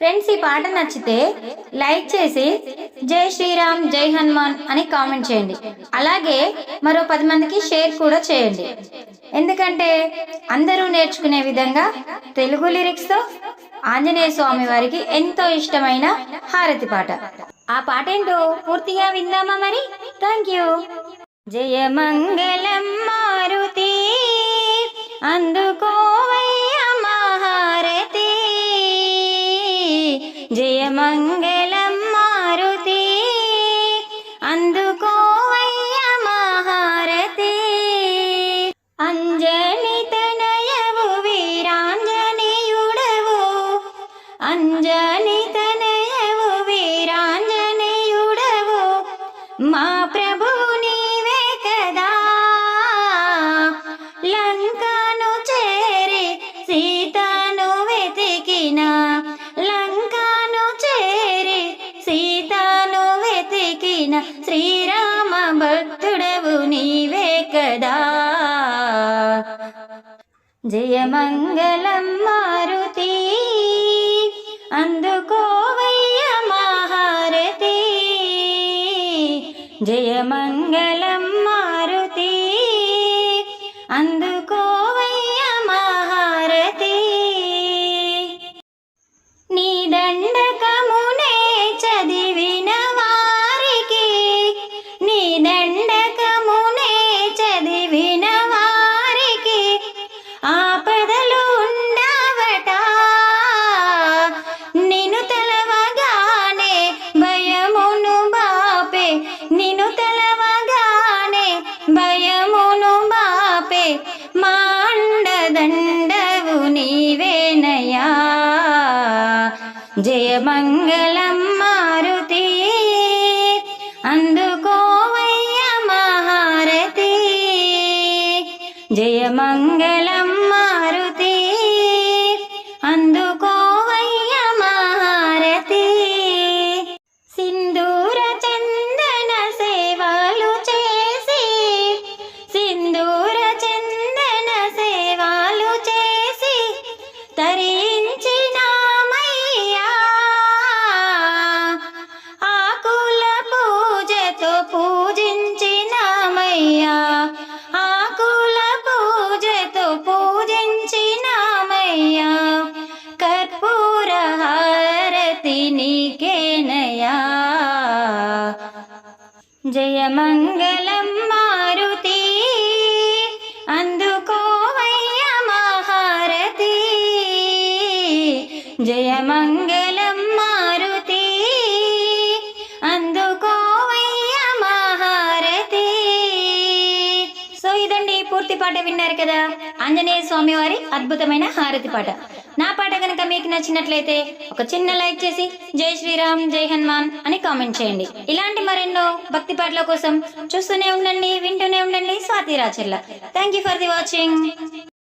Friends, ఈ పాట నచ్చితే లైక్ చేసి జై శ్రీరామ్ జై హనుమాన్ అని కామెంట్ చేయండి. అలాగే మరో 10 మందికి షేర్ కూడా చేయండి. ఎందుకంటే అందరూ నేర్చుకునే విధంగా తెలుగు లిరిక్స్తో ఆంజనేయ స్వామి వారికి ఎంతో ఇష్టమైన హారతి పాట. ఆ పాట ఏంటో పూర్తిగా విందామా మరి? Thank you. జయ మంగళం మారుతి అందుకోవయ్య మహారతి, జయ మంగళం మారుతి అందుకోవయ్య మహారతి. అంజని తనయవు వీరాంజనేయుడవు, అంజని తనయవు వీరాంజనేయుడవు, మా ప్రభువు నీవే కదా. లంకను చేరి సీతను వెతికిన, లంకను చేరి సీతను వెతికిన శ్రీరామ భక్తుడవు నీవే కదా. జయ మంగళం మారుతి అందుకోవయ్య మహారతి, జయ మంగళం మారుతి అందుకోవయ్య మహారతి. నీ దండకమునే చదివిన వారికి, నీ దండకమునే చదివిన వారికి ఆపదలు ఉండవట. నిన్ను తలవగానే భయమును బాపే, నిన్ను తలవగానే భయమును బాపే మా అండదండవు నీవేనయ్యా. జయ మంగళం మారుతి అందుకోవయ్య మహారతి, జయ మంగళం మారుతి అందుకోవయ్య మహారతి. సింధూర చందన సేవలు చేసి, సింధూర చందన సేవలు చేసి తరించినామయ్యా. ఆకుల పూజతో పూజించినామయ్యా, ఆకుల పూజతో పూజించినామయ్యా. కర్పూర హారతి నీకేనయ్యా. జయ మంగళం మారుతి అందుకోవయ్య మహారతి, జయ మంగళం మారుతి అందుకోవయ్య మహారతి. సో ఇదండి, పూర్తి పాట విన్నారు కదా, ఆంజనేయ స్వామి వారి అద్భుతమైన హారతి పాట. నా పాట కనుక మీకు నచ్చినట్లయితే ఒక చిన్న లైక్ చేసి జై శ్రీరామ్ జై హనుమాన్ అని కామెంట్ చేయండి. ఇలాంటి మరెన్నో భక్తి పాటల కోసం చూస్తూనే ఉండండి, వింటూనే ఉండండి Swathi Racharla. Thank you for the watching.